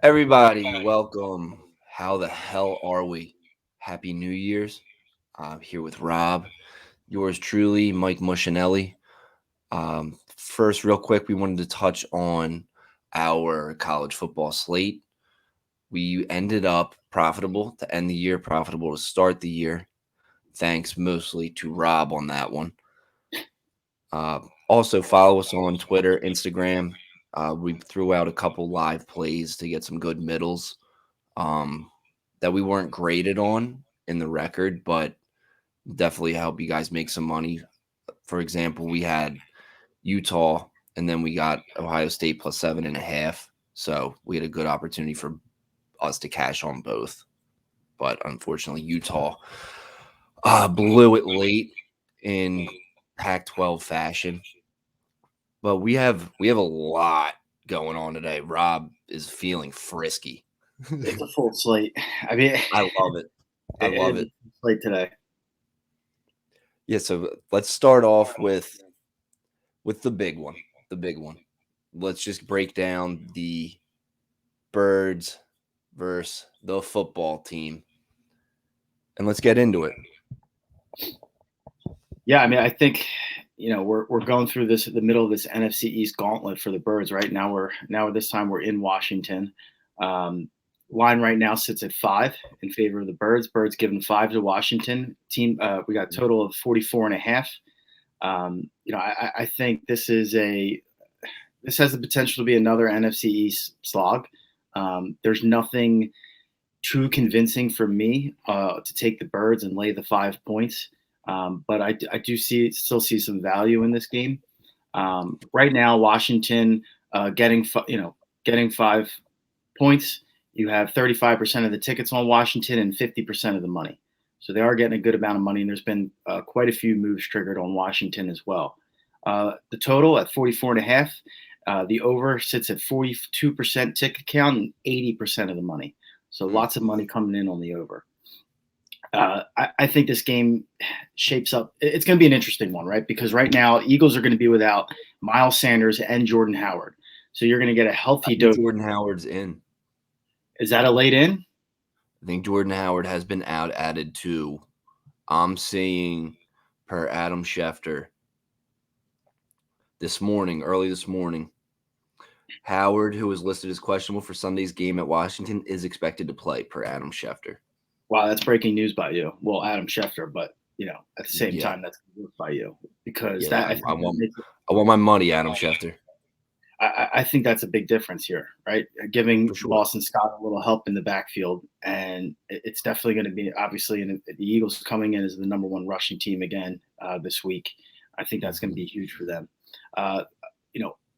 Everybody, welcome. How the hell are we? Happy New Year's. I'm here with Rob, yours truly, Mike Mushinelli. First, real quick, we wanted to touch on our college football slate. We ended up profitable to end the year, profitable to start the year. Thanks mostly to Rob on that one. Also, follow us on Twitter, Instagram. We threw out a couple live plays to get some good middles. um, that we weren't graded on in the record, but definitely help you guys make some money. For example, we had Utah and then we got Ohio State plus 7.5. So we had a good opportunity for us to cash on both. But unfortunately, Utah blew it late in Pac-12 fashion. But we have a lot going on today. Rob is feeling frisky. It's a full slate. I mean, I love it. I it love is it. a full slate today. Yeah, so let's start off with the big one. The big one. Let's just break down the Birds versus the football team, and let's get into it. Yeah, I mean, I think we're going through the middle of this NFC East gauntlet for the Birds. Right now, this time we're in Washington. Um, Line right now sits at 5 in favor of the Birds. Birds given 5 to Washington. Team, we got a total of 44.5. I think this has the potential to be another NFC East slog. There's nothing too convincing for me to take the Birds and lay the 5 points. But I do still see some value in this game. Right now, Washington getting 5 points. You have 35% of the tickets on Washington and 50% of the money. So they are getting a good amount of money, and there's been quite a few moves triggered on Washington as well. The total at 44.5. The over sits at 42% ticket count and 80% of the money. So lots of money coming in on the over. I think this game shapes up. It's going to be an interesting one, right? Because right now, Eagles are going to be without Miles Sanders and Jordan Howard. So you're going to get a I healthy think dose. Jordan Howard's in. Is that a late in? I think Jordan Howard has been out added to. I'm seeing per Adam Schefter early this morning. Howard, who was listed as questionable for Sunday's game at Washington, is expected to play per Adam Schefter. Wow, that's breaking news by you. Well, Adam Schefter, but at the same Yeah, time, that's by you because yeah. that I I think that want makes it. I want my money, Adam Schefter, I think that's a big difference here, right? Giving for sure. Boston Scott a little help in the backfield, and it's definitely going to be obviously. And the Eagles coming in as the number one rushing team again this week, I think that's going to be huge for them. Uh,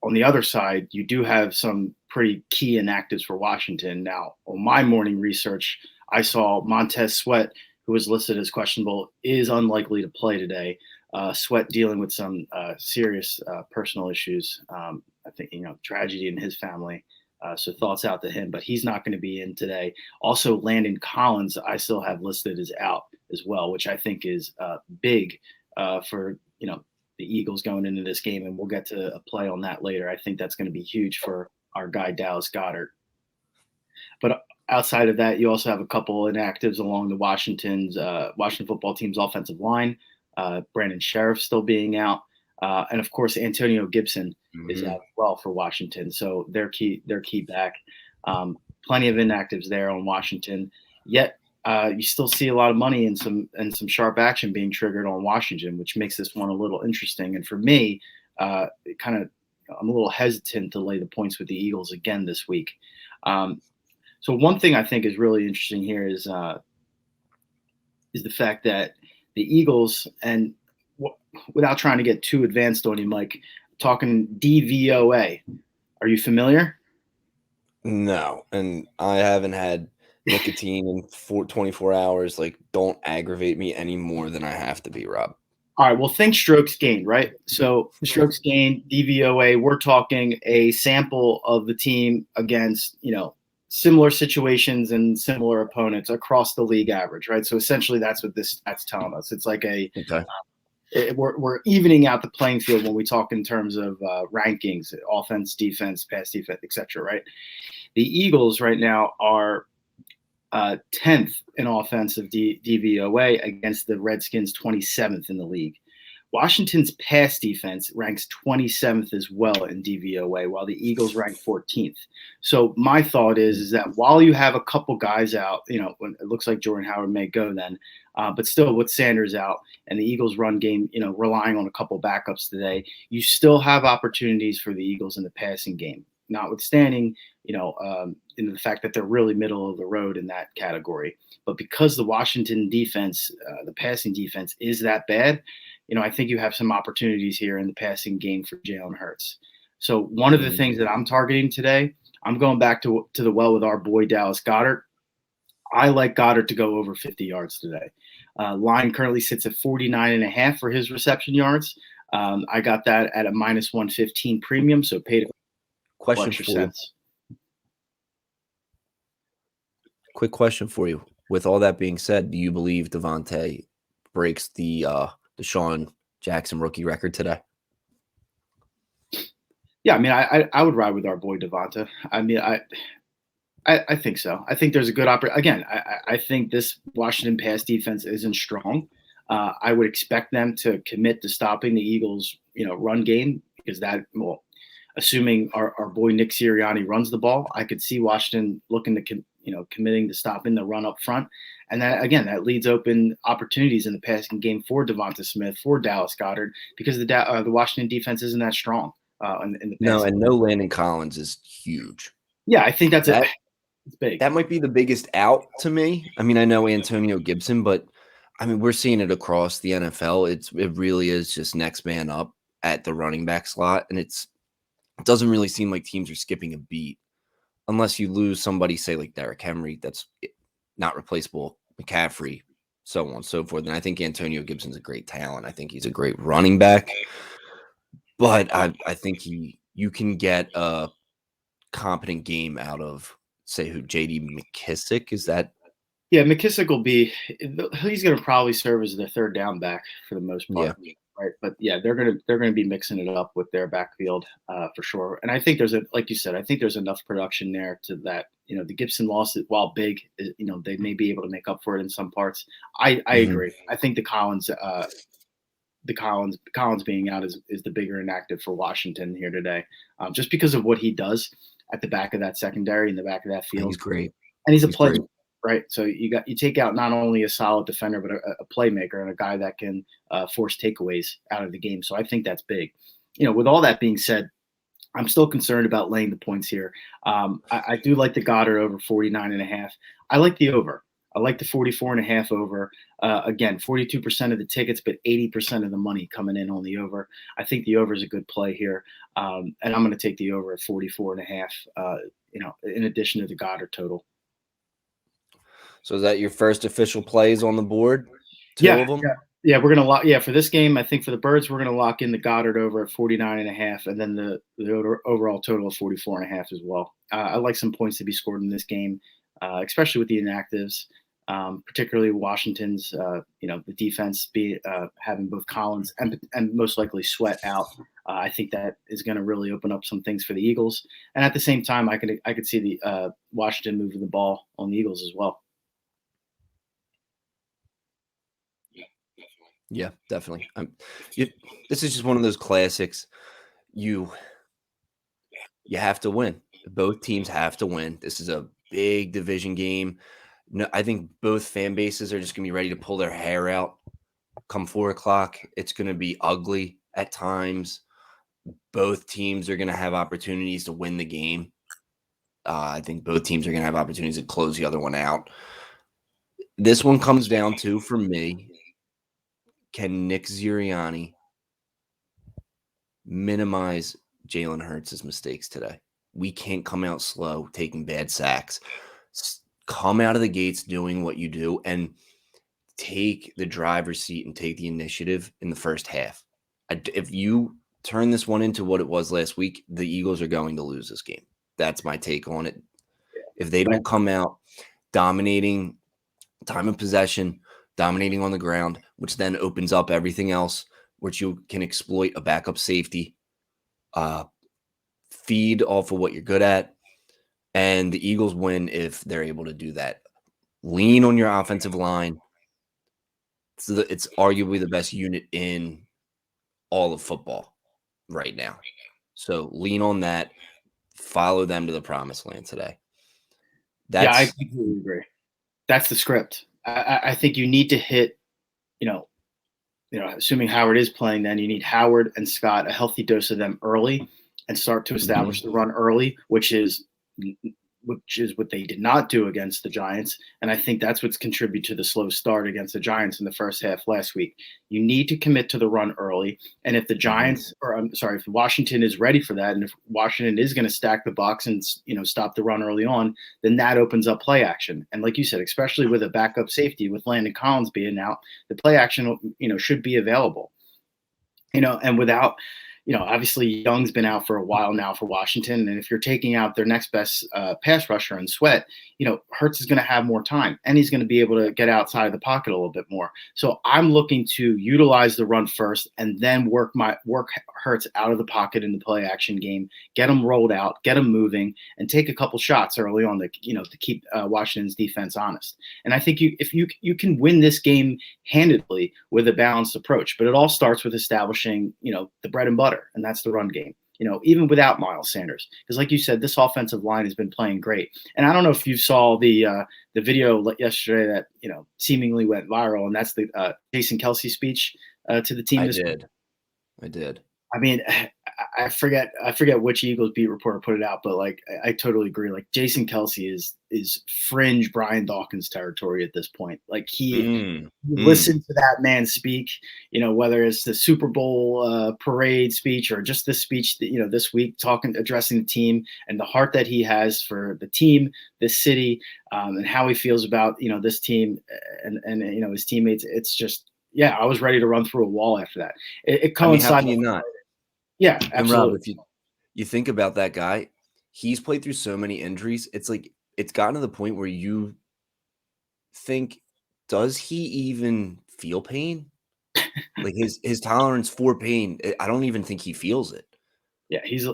on the other side, you do have some pretty key inactives for Washington. Now, on my morning research, I saw Montez Sweat, who was listed as questionable, is unlikely to play today. Sweat dealing with some serious personal issues. I think tragedy in his family. So thoughts out to him, but he's not going to be in today. Also, Landon Collins, I still have listed as out as well, which I think is big for the Eagles going into this game, and we'll get to a play on that later. I think that's going to be huge for our guy Dallas Goddard. But outside of that, you also have a couple inactives along the Washington football team's offensive line. Brandon Sheriff still being out, and of course Antonio Gibson is out Mm-hmm. as well for Washington. So they're key back. Plenty of inactives there on Washington. Yet you still see a lot of money and some sharp action being triggered on Washington, which makes this one a little interesting. And for me, kind of I'm a little hesitant to lay the points with the Eagles again this week. So one thing I think is really interesting here is the fact that the Eagles and without trying to get too advanced on you, Mike, talking DVOA. Are you familiar? No, and I haven't had nicotine in 24 hours. Like, don't aggravate me any more than I have to be, Rob. All right. Well, think strokes gained, right? So strokes gained, DVOA. We're talking a sample of the team against similar situations and similar opponents across the league average, right? So essentially, that's what this stat's telling us. It's like a Okay. we're evening out the playing field when we talk in terms of rankings, offense, defense, pass defense, etc. Right? The Eagles right now are 10th in offensive DVOA against the Redskins 27th in the league. Washington's pass defense ranks 27th as well in DVOA, while the Eagles rank 14th. So my thought is that while you have a couple guys out, when it looks like Jordan Howard may go then, but still with Sanders out and the Eagles run game, relying on a couple backups today, you still have opportunities for the Eagles in the passing game, notwithstanding, in the fact that they're really middle of the road in that category. But because the Washington defense, the passing defense is that bad, I think you have some opportunities here in the passing game for Jalen Hurts. So one of the things that I'm targeting today, I'm going back to the well with our boy Dallas Goedert. I like Goddard to go over 50 yards today. Line currently sits at 49.5 for his reception yards. I got that at a minus 115 premium, so paid a Question for you. Quick question for you. With all that being said, do you believe Devontae breaks the Deshaun Jackson rookie record today? Yeah, I mean, I would ride with our boy Devonta. I mean, I think so. I think there's a good opportunity. Again, I think this Washington pass defense isn't strong. I would expect them to commit to stopping the Eagles, run game, because assuming our boy Nick Sirianni runs the ball, I could see Washington looking to committing to stopping the run up front. And that leads open opportunities in the passing game for Devonta Smith, for Dallas Goedert, because the Washington defense isn't that strong. In the passing. No Landon Collins is huge. Yeah, I think it's big. That might be the biggest out to me. I mean, I know Antonio Gibson, but I mean, we're seeing it across the NFL. It really is just next man up at the running back slot, and it doesn't really seem like teams are skipping a beat. Unless you lose somebody, say like Derrick Henry, that's not replaceable, McCaffrey, so on and so forth. And I think Antonio Gibson's a great talent. I think he's a great running back. But I think you can get a competent game out of, say, J.D. McKissic. Is that? Yeah, McKissic he's going to probably serve as the third down back for the most part. Yeah. Right. But yeah, they're going to be mixing it up with their backfield for sure. And I think like you said, I think there's enough production there to that, the Gibson loss, while big, they may be able to make up for it in some parts. I agree. I think the Collins being out is the bigger inactive for Washington here today, just because of what he does at the back of that secondary, in the back of that field. He's great. And he's a player. Right. So you take out not only a solid defender, but a playmaker and a guy that can force takeaways out of the game. So I think that's big. With all that being said, I'm still concerned about laying the points here. I do like the Goddard over 49.5. I like the over. I like the 44.5 over. Again, 42% of the tickets, but 80% of the money coming in on the over. I think the over is a good play here. And I'm going to take the over at 44.5, in addition to the Goddard total. So is that your first official plays on the board? Two of them? Yeah, we're gonna lock. Yeah, for this game, I think for the Birds, we're gonna lock in the Goddard over at 49.5, and then the overall total of 44.5 as well. I like some points to be scored in this game, especially with the inactives, particularly Washington's. The defense having both Collins and most likely Sweat out. I think that is going to really open up some things for the Eagles, and at the same time, I could see the Washington moving the ball on the Eagles as well. Yeah, definitely. This is just one of those classics. You have to win. Both teams have to win. This is a big division game. No, I think both fan bases are just going to be ready to pull their hair out come 4 o'clock. It's going to be ugly at times. Both teams are going to have opportunities to win the game. I think both teams are going to have opportunities to close the other one out. This one comes down to, for me, can Nick Sirianni minimize Jalen Hurts' mistakes today? We can't come out slow, taking bad sacks. Come out of the gates doing what you do and take the driver's seat and take the initiative in the first half. If you turn this one into what it was last week, the Eagles are going to lose this game. That's my take on it. If they don't come out dominating time of possession, dominating on the ground, which then opens up everything else which you can exploit a backup safety, feed off of what you're good at, and the Eagles win if they're able to do that. Lean on your offensive line. It's arguably the best unit in all of football right now. So lean on that. Follow them to the promised land today. Yeah, I That's completely agree. That's the script. I think you need to hit, assuming Howard is playing, then you need Howard and Scott, a healthy dose of them early, and start to establish the run early, which is what they did not do against the Giants. And I think that's what's contributed to the slow start against the Giants in the first half last week. You need to commit to the run early. And if the Giants, or I'm sorry, if Washington is ready for that, and if Washington is going to stack the box and, stop the run early on, then that opens up play action. And like you said, especially with a backup safety, with Landon Collins being out, the play action, should be available. And without, obviously Young's been out for a while now for Washington. And if you're taking out their next best pass rusher in Sweat, Hurts is going to have more time and he's going to be able to get outside of the pocket a little bit more. So I'm looking to utilize the run first and then work Hurts out of the pocket in the play action game, get him rolled out, get him moving, and take a couple shots early on to keep Washington's defense honest. And I think if you can win this game handedly with a balanced approach, but it all starts with establishing, the bread and butter. And that's the run game, even without Miles Sanders. Because like you said, this offensive line has been playing great. And I don't know if you saw the video yesterday that, seemingly went viral, and that's the Jason Kelce speech to the team. I did. I mean, I forget which Eagles beat reporter put it out, but like I totally agree. Like Jason Kelce is fringe Brian Dawkins territory at this point. Like he listened to that man speak, whether it's the Super Bowl parade speech or just this speech that, this week addressing the team and the heart that he has for the team, the city, and how he feels about this team and his teammates. It's just, yeah, I was ready to run through a wall after that. It coincided. How can you not? Yeah, absolutely. And Rob, if you think about that guy, he's played through so many injuries. It's like it's gotten to the point where you think, does he even feel pain? Like his tolerance for pain, I don't even think he feels it. Yeah, he's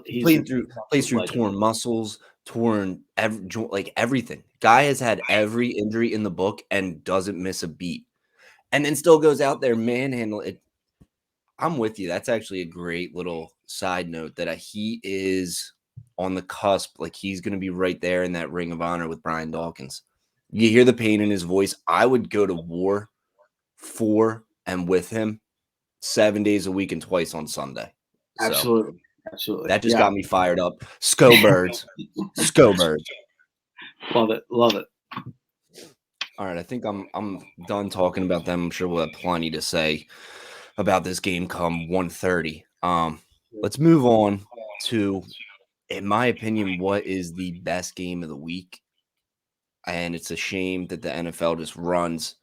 plays through torn muscles, everything. Guy has had every injury in the book and doesn't miss a beat, and then still goes out there manhandle it. I'm with you. That's actually a great little side note that he is on the cusp. Like he's going to be right there in that ring of honor with Brian Dawkins. You hear the pain in his voice. I would go to war for and with him 7 days a week and twice on Sunday. Absolutely. Absolutely. That just got me fired up. Birds. Birds. Love it. All right. I think I'm done talking about them. I'm sure we'll have plenty to say about this game come 1:30. Let's move on to, in my opinion, what is the best game of the week. And it's a shame that the NFL just runs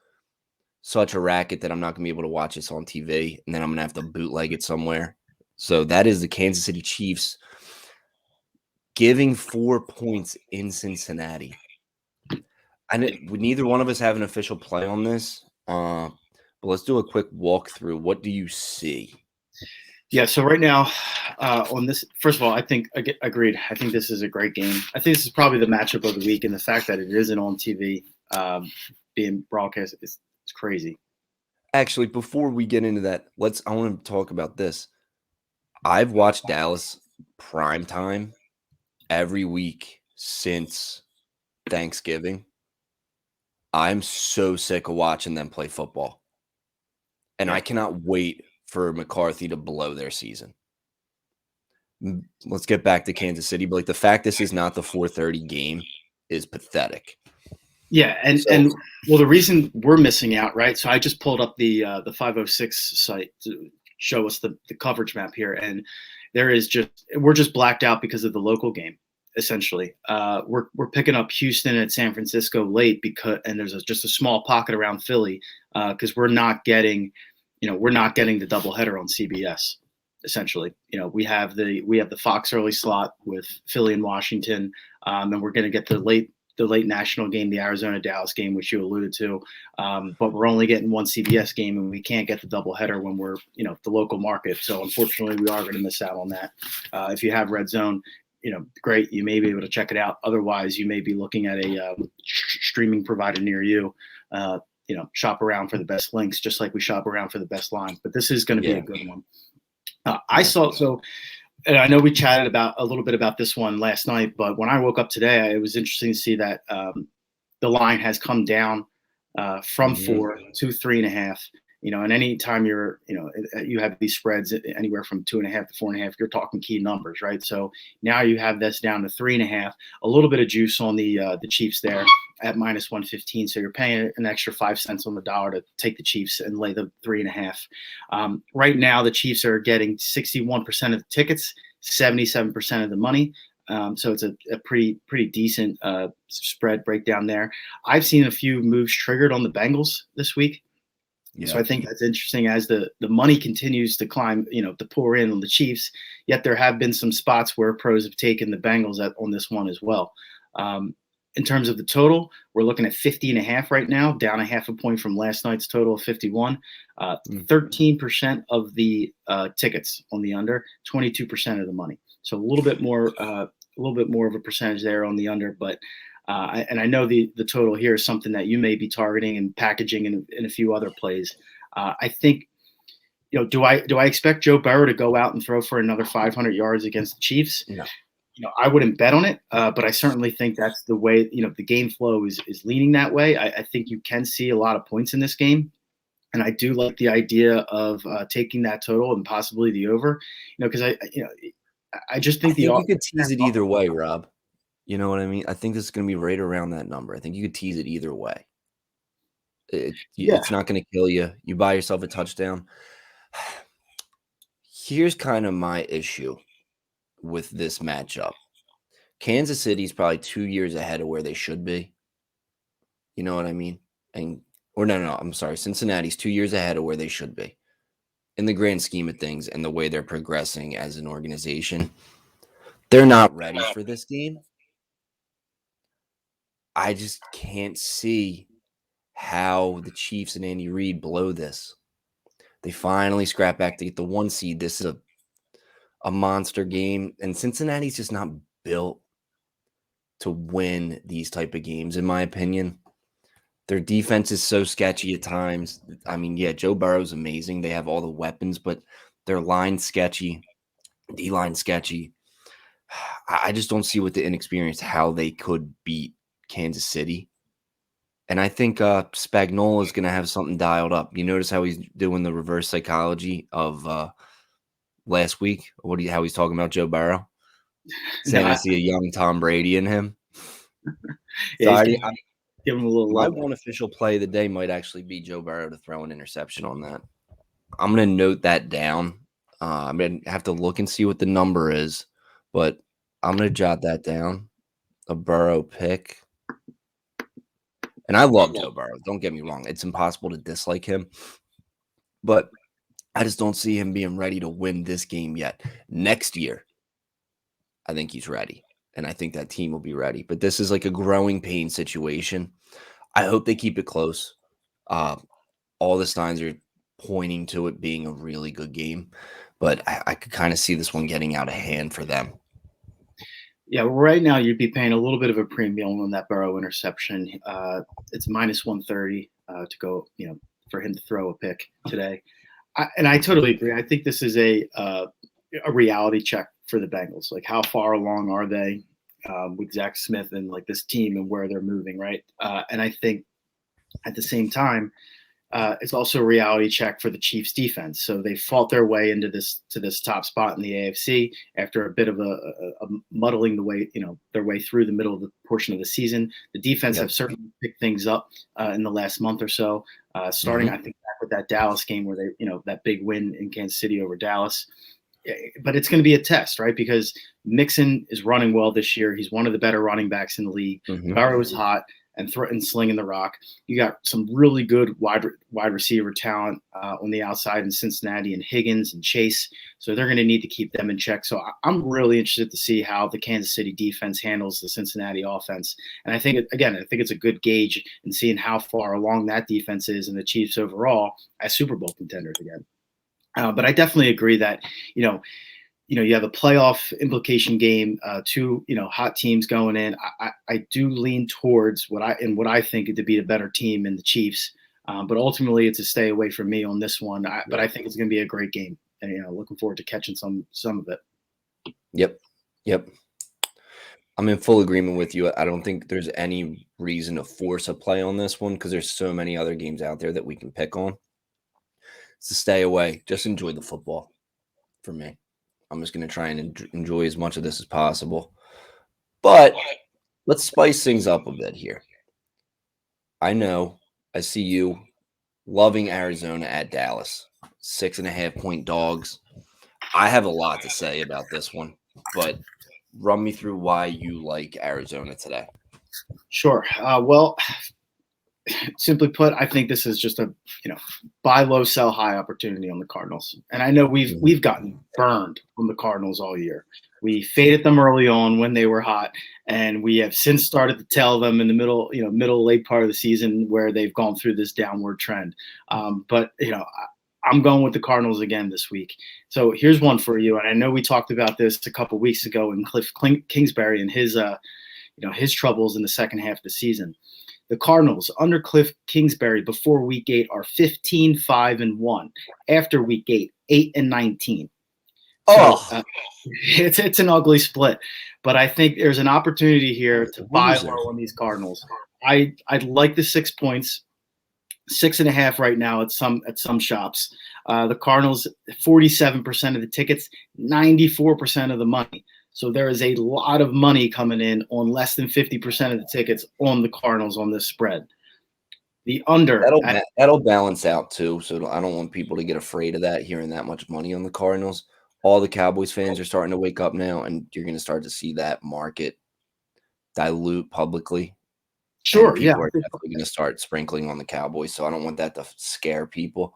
such a racket that I'm not going to be able to watch this on TV, and then I'm going to have to bootleg it somewhere. So that is the Kansas City Chiefs giving 4 points in Cincinnati. And neither one of us have an official play on this. But let's do a quick walkthrough. What do you see? Yeah, so right now on this, first of all, I think, agreed, I think this is a great game. I think this is probably the matchup of the week, and the fact that it isn't on TV being broadcast is crazy. Actually, before we get into that, I want to talk about this. I've watched Dallas primetime every week since Thanksgiving. I'm so sick of watching them play football. And I cannot wait for McCarthy to blow their season. Let's get back to Kansas City. But the fact this is not the 4:30 game is pathetic. Yeah, and the reason we're missing out, right? So I just pulled up the 506 site to show us the coverage map here, and we're just blacked out because of the local game. Essentially, we're picking up Houston and San Francisco late and there's just a small pocket around Philly because we're not getting the doubleheader on CBS. Essentially, we have the Fox early slot with Philly and Washington, and we're going to get the late national game, the Arizona-Dallas game, which you alluded to. But we're only getting one CBS game, and we can't get the doubleheader when we're, the local market. So unfortunately, we are going to miss out on that. If you have Red Zone, great, you may be able to check it out. Otherwise, you may be looking at a streaming provider near you. Shop around for the best links, just like we shop around for the best lines. But this is going to be a good one. And I know we chatted a little bit about this one last night, but when I woke up today, it was interesting to see that the line has come down from 4 to 3.5. And any time you have these spreads anywhere from 2.5 to 4.5, you're talking key numbers, right? So now you have this down to 3.5, a little bit of juice on the Chiefs there at -115. So you're paying an extra 5 cents on the dollar to take the Chiefs and lay the 3.5. Right now, the Chiefs are getting 61% of the tickets, 77% of the money. So it's a pretty decent spread breakdown there. I've seen a few moves triggered on the Bengals this week. Yeah. So I think that's interesting as the money continues to climb, to pour in on the Chiefs. Yet there have been some spots where pros have taken the Bengals on this one as well. In terms of the total, we're looking at 50.5 right now, down 0.5 point from last night's total of 51. 13% of the tickets on the under, 22% of the money. So a little bit more of a percentage there on the under, but. And I know the total here is something that you may be targeting and packaging in a few other plays. I think, do I expect Joe Burrow to go out and throw for another 500 yards against the Chiefs? No. I wouldn't bet on it, but I certainly think that's the way, the game flow is leaning that way. I think you can see a lot of points in this game. And I do like the idea of taking that total and possibly the over, because I just think you could tease it either way, Rob. You know what I mean? I think this is going to be right around that number. I think you could tease it either way. It's not going to kill you. You buy yourself a touchdown. Here's kind of my issue with this matchup. Kansas City's probably 2 years ahead of where they should be. You know what I mean? I'm sorry. Cincinnati's 2 years ahead of where they should be in the grand scheme of things and the way they're progressing as an organization. They're not ready for this game. I just can't see how the Chiefs and Andy Reid blow this. They finally scrap back to get the 1 seed. This is a monster game, and Cincinnati's just not built to win these type of games, in my opinion. Their defense is so sketchy at times. I mean, yeah, Joe Burrow's amazing. They have all the weapons, but their line's sketchy, D-line sketchy. I just don't see with the inexperience how they could beat Kansas City. And I think Spagnuolo is going to have something dialed up. You notice how he's doing the reverse psychology of last week? How he's talking about Joe Burrow? Saying I see a young Tom Brady in him. Yeah, give him a little love. My one official play of the day might actually be Joe Burrow to throw an interception on that. I'm going to note that down. I'm going to have to look and see what the number is, but I'm going to jot that down. A Burrow pick. And I love Joe Burrow. Don't get me wrong. It's impossible to dislike him. But I just don't see him being ready to win this game yet. Next year, I think he's ready. And I think that team will be ready. But this is like a growing pain situation. I hope they keep it close. All the signs are pointing to it being a really good game. But I could kind of see this one getting out of hand for them. Yeah, right now you'd be paying a little bit of a premium on that Burrow interception. It's -130 to go, for him to throw a pick today. And I totally agree. I think this is a reality check for the Bengals. Like, how far along are they with Zach Smith and like this team and where they're moving, right? And I think at the same time, it's also a reality check for the Chiefs defense. So they fought their way into this top spot in the AFC after a bit of a muddling their way through the middle of the portion of the season. The defense have certainly picked things up in the last month or so, starting I think back with that Dallas game where they, that big win in Kansas City over Dallas. But it's going to be a test, right? Because Mixon is running well this year. He's one of the better running backs in the league. Burrow is hot. and slinging the rock. You got some really good wide receiver talent on the outside in Cincinnati and Higgins and Chase. So they're going to need to keep them in check. So I'm really interested to see how the Kansas City defense handles the Cincinnati offense. And I think it's a good gauge in seeing how far along that defense is and the Chiefs overall as Super Bowl contenders again. But I definitely agree that, you have a playoff implication game, two, hot teams going in. I do lean towards what I think to be the better team in the Chiefs. But ultimately, it's a stay away from me on this one. But I think it's going to be a great game, and looking forward to catching some of it. Yep. I'm in full agreement with you. I don't think there's any reason to force a play on this one because there's so many other games out there that we can pick on. It's to stay away. Just enjoy the football for me. I'm just going to try and enjoy as much of this as possible. But let's spice things up a bit here. I know I see you loving Arizona at Dallas. 6.5-point dogs. I have a lot to say about this one, but run me through why you like Arizona today. Sure. Well, simply put, I think this is just a buy low, sell high opportunity on the Cardinals. And I know we've gotten burned from the Cardinals all year. We faded them early on when they were hot, and we have since started to tell them in the middle late part of the season where they've gone through this downward trend. But I'm going with the Cardinals again this week. So here's one for you, and I know we talked about this a couple weeks ago in Cliff Kingsbury and his his troubles in the second half of the season. The Cardinals under Cliff Kingsbury before Week 8 are 15-5-1. After Week 8, 8-19. So, it's an ugly split, but I think there's an opportunity here to buy low on these Cardinals. I'd like the 6 points, 6.5 right now at some shops. The Cardinals, 47% of the tickets, 94% of the money. So there is a lot of money coming in on less than 50% of the tickets on the Cardinals on this spread. The under that'll balance out too. So I don't want people to get afraid of that, hearing that much money on the Cardinals. All the Cowboys fans are starting to wake up now, and you're going to start to see that market dilute publicly. Sure, people are definitely going to start sprinkling on the Cowboys. So I don't want that to scare people.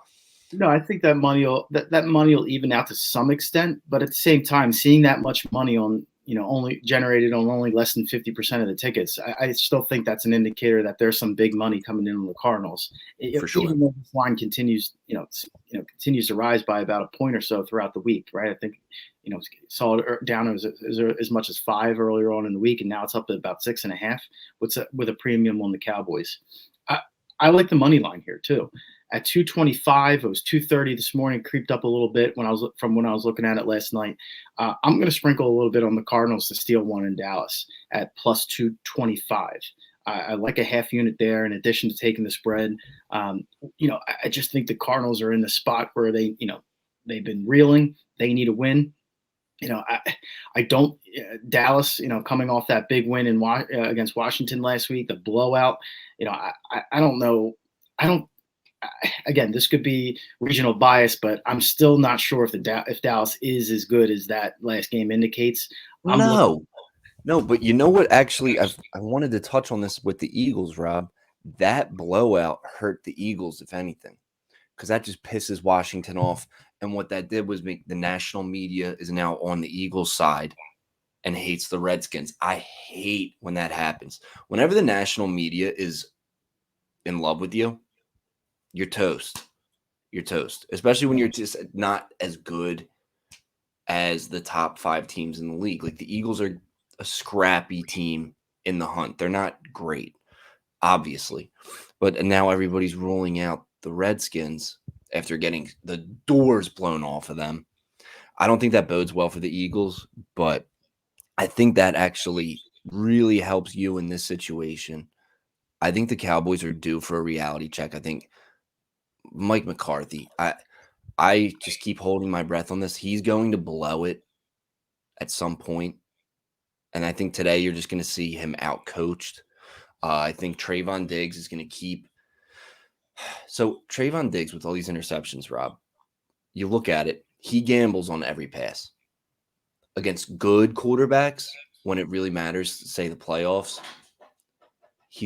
No, I think that money will even out to some extent, but at the same time, seeing that much money on only generated on only less than 50% of the tickets, I still think that's an indicator that there's some big money coming in on the Cardinals. For sure. Even though this line continues to rise by about a point or so throughout the week, right? I think saw it down as much as 5 earlier on in the week, and now it's up to about 6.5 with a premium on the Cowboys. I like the money line here too. At 225, it was 230 this morning, creeped up a little bit when I was looking at it last night. I'm going to sprinkle a little bit on the Cardinals to steal one in Dallas at plus 225. I like a half unit there in addition to taking the spread. I just think the Cardinals are in the spot where they've been reeling. They need a win. I don't Dallas, coming off that big win against Washington last week, the blowout. I don't know. Again, this could be regional bias, but I'm still not sure if Dallas is as good as that last game indicates. No, but you know what? Actually, I wanted to touch on this with the Eagles, Rob. That blowout hurt the Eagles, if anything, because that just pisses Washington off. And what that did was make the national media is now on the Eagles side and hates the Redskins. I hate when that happens. Whenever the national media is in love with you, you're toast. You're toast, especially when you're just not as good as the top 5 teams in the league. Like the Eagles are a scrappy team in the hunt. They're not great, obviously, but now everybody's ruling out the Redskins after getting the doors blown off of them. I don't think that bodes well for the Eagles, but I think that actually really helps you in this situation. I think the Cowboys are due for a reality check. I think Mike McCarthy, I just keep holding my breath on this. He's going to blow it at some point. And I think today you're just going to see him outcoached. I think Trayvon Diggs is going to keep. So Trayvon Diggs with all these interceptions, Rob, you look at it, he gambles on every pass. Against good quarterbacks, when it really matters, say the playoffs,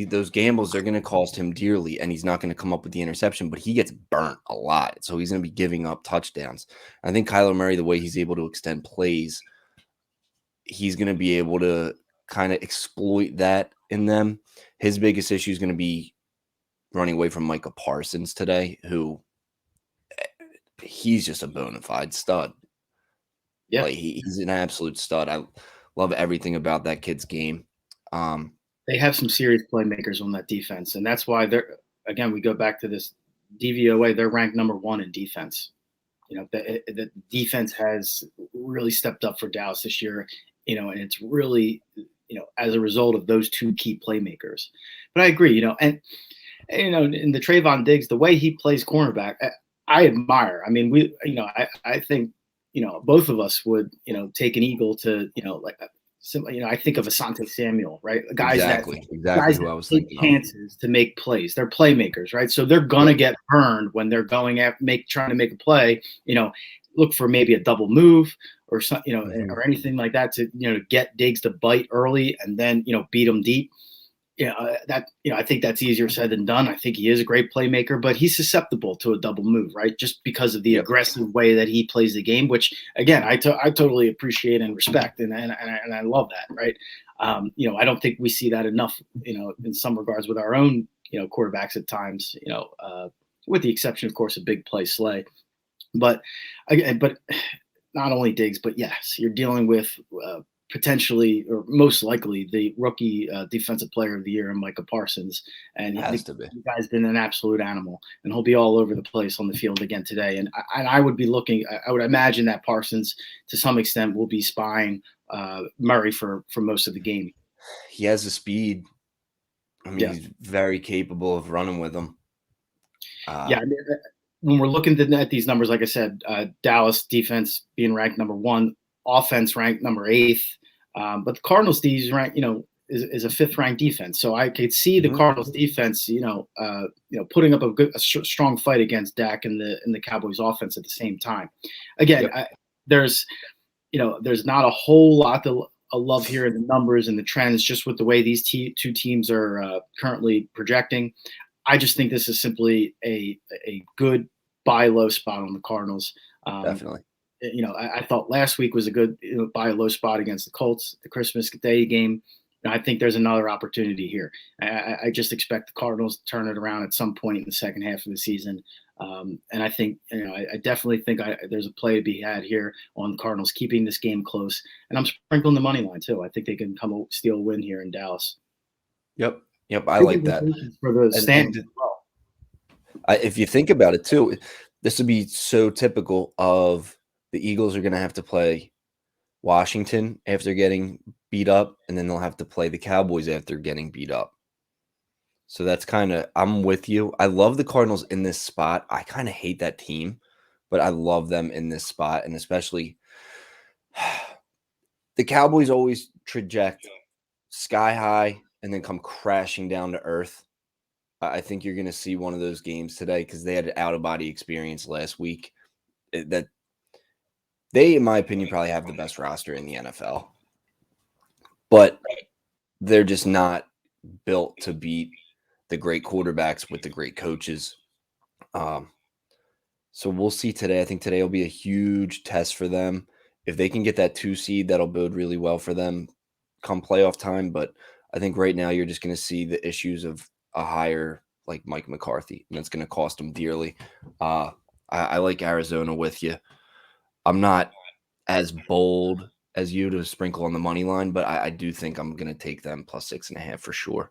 those gambles are going to cost him dearly, and he's not going to come up with the interception, but he gets burnt a lot. So he's going to be giving up touchdowns. I think Kyler Murray, the way he's able to extend plays, he's going to be able to kind of exploit that in them. His biggest issue is going to be running away from Micah Parsons today, who he's just a bona fide stud. Yeah. Like he's an absolute stud. I love everything about that kid's game. They have some serious playmakers on that defense, and that's why again, we go back to this DVOA. They're ranked number 1 in defense. The defense has really stepped up for Dallas this year, and it's really, as a result of those 2 key playmakers. But I agree, and in the Trayvon Diggs, the way he plays cornerback, I admire. I mean, I think, both of us would, take an eagle to, I think of Asante Samuel, right? Guys exactly guys who I was take thinking chances to make plays. They're playmakers, right? So they're gonna get burned when they're trying to make a play. Look for maybe a double move or some, or anything like that to get Diggs to bite early and then beat them deep. I think that's easier said than done. I think he is a great playmaker, but he's susceptible to a double move, right? Just because of the aggressive way that he plays the game, which again, I totally appreciate and respect. And I love that. Right. I don't think we see that enough, in some regards with our own, quarterbacks at times, with the exception, of course, of big play Slay, but not only Diggs, but yes, you're dealing with, potentially or most likely the rookie defensive player of the year in Micah Parsons. And the guy's been an absolute animal, and he'll be all over the place on the field again today. And I would imagine that Parsons to some extent will be spying Murray for most of the game. He has the speed. I mean, he's very capable of running with him. When we're looking at these numbers, like I said, Dallas defense being ranked number 1, offense ranked number 8th. But the Cardinals D rank, is a 5th ranked defense. So I could see the Cardinals defense, putting up a strong fight against Dak and the Cowboys offense at the same time. Again, there's not a whole lot to love here in the numbers and the trends, just with the way these 2 teams are currently projecting. I just think this is simply a good buy low spot on the Cardinals. Definitely. I thought last week was a good buy low spot against the Colts, the Christmas Day game. I think there's another opportunity here. I just expect the Cardinals to turn it around at some point in the second half of the season. And I think, I definitely think there's a play to be had here on the Cardinals keeping this game close. And I'm sprinkling the money line too. I think they can steal a win here in Dallas. Yep. I like that. For the standings as well. If you think about it too, this would be so typical of the Eagles are going to have to play Washington after getting beat up, and then they'll have to play the Cowboys after getting beat up. So that's I'm with you. I love the Cardinals in this spot. I kind of hate that team, but I love them in this spot. And especially the Cowboys always traject sky high and then come crashing down to earth. I think you're going to see one of those games today because they had an out-of-body experience last week. That they, in my opinion, probably have the best roster in the NFL. But they're just not built to beat the great quarterbacks with the great coaches. So we'll see today. I think today will be a huge test for them. If they can get that 2 seed, that'll bode really well for them come playoff time. But I think right now you're just going to see the issues of a hire like Mike McCarthy, and that's going to cost them dearly. I like Arizona with you. I'm not as bold as you to sprinkle on the money line, but I do think I'm going to take them plus 6.5 for sure.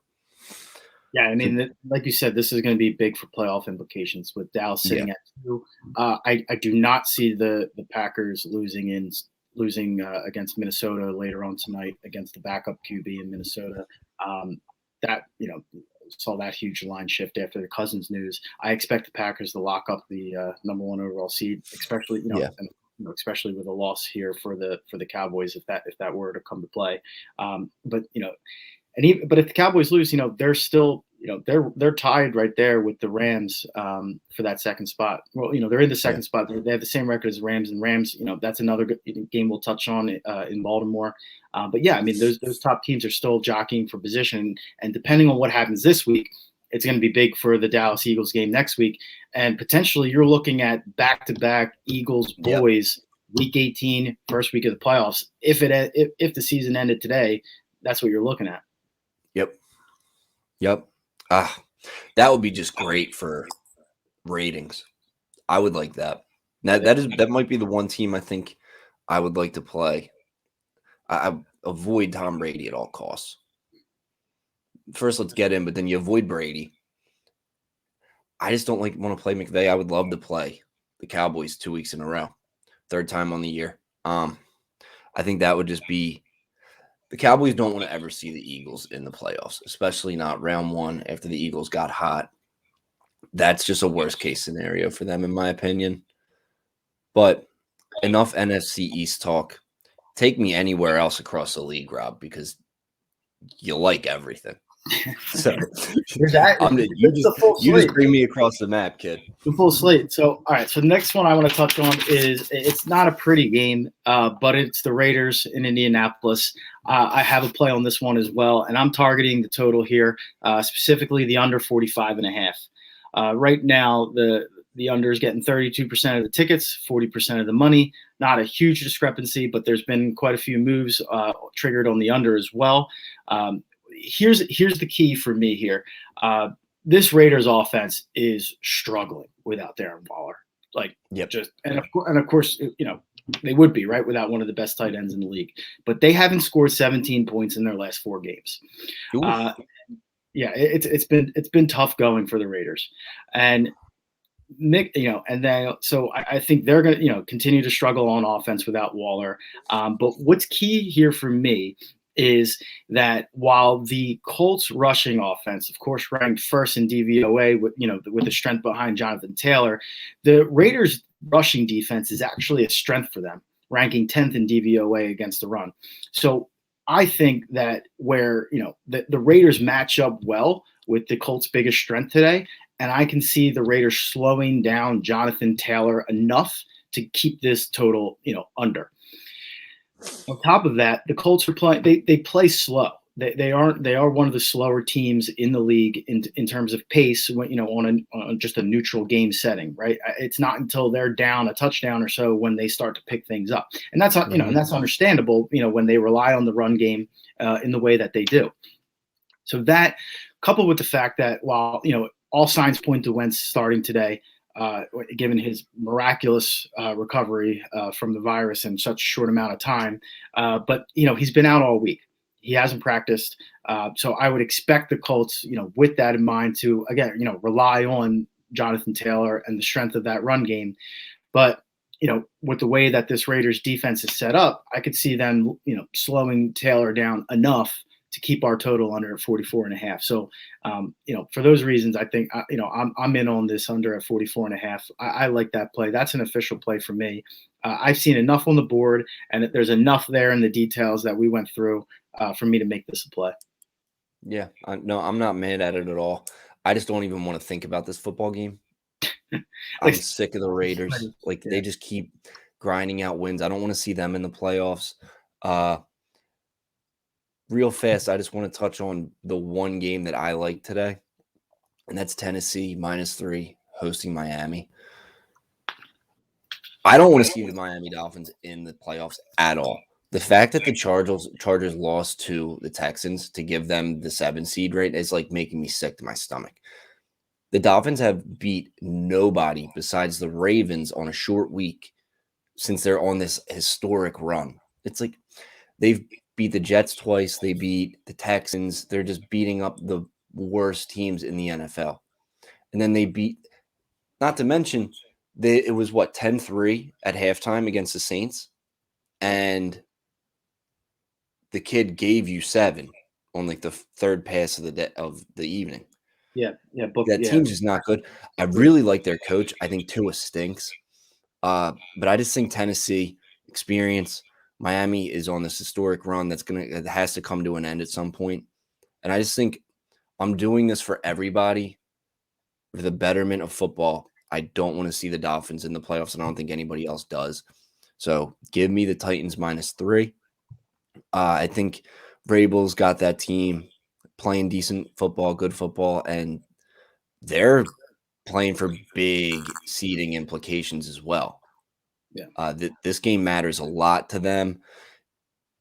Yeah, I mean, like you said, this is going to be big for playoff implications with Dallas sitting at 2. I do not see the Packers losing against Minnesota later on tonight against the backup QB in Minnesota. That saw that huge line shift after the Cousins news. I expect the Packers to lock up the number 1 overall seed, especially especially with a loss here for the Cowboys if that were to come to play. But if the Cowboys lose, they're still they're tied right there with the Rams for that second spot. Well, they're in the second spot. They have the same record as the Rams, and Rams, that's another good game we'll touch on in Baltimore. But yeah, I mean, those top teams are still jockeying for position, and depending on what happens this week, it's going to be big for the Dallas Eagles game next week, and potentially you're looking at back-to-back Eagles boys. Week 18, first week of the playoffs. If the season ended today, that's what you're looking at. Yep. That would be just great for ratings. I would like that. That might be the one team I think I would like to play. I avoid Tom Brady at all costs. First, let's get in, but then you avoid Brady. I just don't want to play McVay. I would love to play the Cowboys 2 weeks in a row, third time on the year. I think that would just be. The Cowboys don't want to ever see the Eagles in the playoffs, especially not round one after the Eagles got hot. That's just a worst-case scenario for them, in my opinion. But enough NFC East talk. Take me anywhere else across the league, Rob, because you like everything. So you just bring me across the map, kid. The full slate. So, all right. So the next one I want to touch on is it's not a pretty game, but it's the Raiders in Indianapolis. I have a play on this one as well, and I'm targeting the total here, specifically the under 45.5. Right now, the under is getting 32% of the tickets, 40% of the money. Not a huge discrepancy, but there's been quite a few moves triggered on the under as well. Here's the key for me here. This Raiders offense is struggling without Darren Waller. And of course, they would be right without one of the best tight ends in the league. But they haven't scored 17 points in their last 4 games. It's been tough going for the Raiders, and Nick, so I think they're going to continue to struggle on offense without Waller. But what's key here for me is that while the Colts rushing offense, of course, ranked first in DVOA with the strength behind Jonathan Taylor, the Raiders rushing defense is actually a strength for them, ranking 10th in DVOA against the run. So I think that where, the Raiders match up well with the Colts' biggest strength today, and I can see the Raiders slowing down Jonathan Taylor enough to keep this total, under. On top of that, the Colts are playing. They play slow. They are one of the slower teams in the league in terms of pace. When on just a neutral game setting, right? It's not until they're down a touchdown or so when they start to pick things up, and that's and that's understandable. When they rely on the run game in the way that they do. So that, coupled with the fact that while all signs point to Wentz starting today, given his miraculous recovery from the virus in such a short amount of time. But he's been out all week. He hasn't practiced. So I would expect the Colts, with that in mind, to, again, rely on Jonathan Taylor and the strength of that run game. But, with the way that this Raiders defense is set up, I could see them, slowing Taylor down enough to keep our total under 44.5. So, for those reasons, I think, I'm in on this under at 44.5. I like that play. That's an official play for me. I've seen enough on the board, and there's enough there in the details that we went through for me to make this a play. Yeah, no, I'm not mad at it at all. I just don't even want to think about this football game. I'm sick of the Raiders. They just keep grinding out wins. I don't want to see them in the playoffs. Real fast, I just want to touch on the one game that I like today, and that's Tennessee -3 hosting Miami. I don't want to see the Miami Dolphins in the playoffs at all. The fact that the Chargers lost to the Texans to give them the 7 seed rate is making me sick to my stomach. The Dolphins have beat nobody besides the Ravens on a short week since they're on this historic run. It's they've beat the Jets twice. They beat the Texans. They're just beating up the worst teams in the NFL. And then they beat, not to mention, it was 10-3 at halftime against the Saints. And the kid gave you 7 on the third pass of the evening. That team's just not good. I really like their coach. I think Tua stinks. But I just think Tennessee experience. Miami is on this historic run that has to come to an end at some point. And I just think I'm doing this for everybody, for the betterment of football. I don't want to see the Dolphins in the playoffs, and I don't think anybody else does. So give me the Titans -3. I think Vrabel's got that team playing decent football, good football, and they're playing for big seeding implications as well. Yeah. This game matters a lot to them.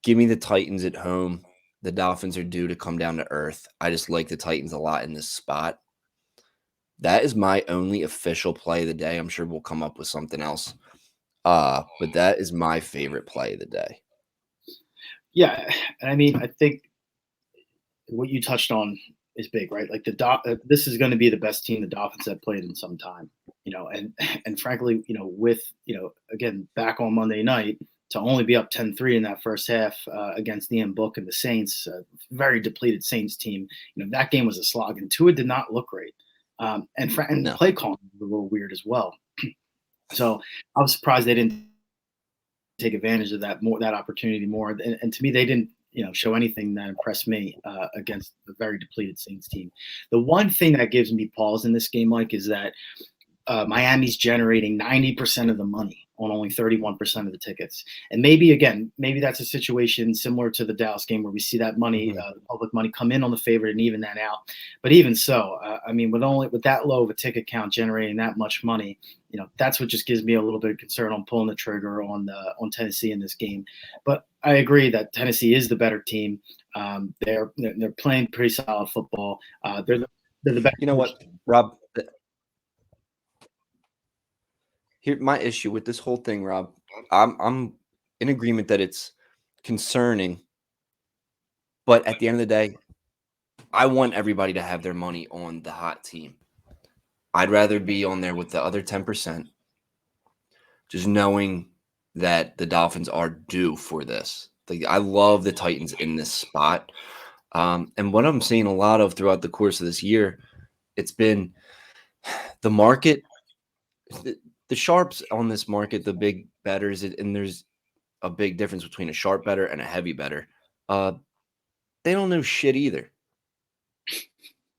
Give me the Titans at home. The Dolphins are due to come down to earth. I just like the Titans a lot in this spot. That is my only official play of the day. I'm sure we'll come up with something else. But that is my favorite play of the day. Yeah, and I mean, I think what you touched on is big, right? Like this is going to be the best team the Dolphins have played in some time, and frankly, with again back on Monday night to only be up 10-3 in that first half against Ian Book and the Saints, very depleted Saints team. That game was a slog, and Tua did not look great, and No. play calling was a little weird as well. So I was surprised they didn't take advantage of that opportunity more. And to me, they didn't show anything that impressed me against the very depleted Saints team. The one thing that gives me pause in this game, Mike, is that Miami's generating 90% of the money on only 31% of the tickets. And maybe that's a situation similar to the Dallas game where we see that money, the public money, come in on the favorite and even that out. But even so, I mean, with that low of a ticket count generating that much money, that's what just gives me a little bit of concern on pulling the trigger on Tennessee in this game. But I agree that Tennessee is the better team. They're playing pretty solid football. They're the better. You know what, Rob? Here, my issue with this whole thing, Rob, I'm in agreement that it's concerning, but at the end of the day, I want everybody to have their money on the hot team. I'd rather be on there with the other 10%, just knowing that the Dolphins are due for this. I love the Titans in this spot. And what I'm seeing a lot of throughout the course of this year, it's been the market, the sharps on this market, the big bettors, and there's a big difference between a sharp better and a heavy better. They don't know shit either.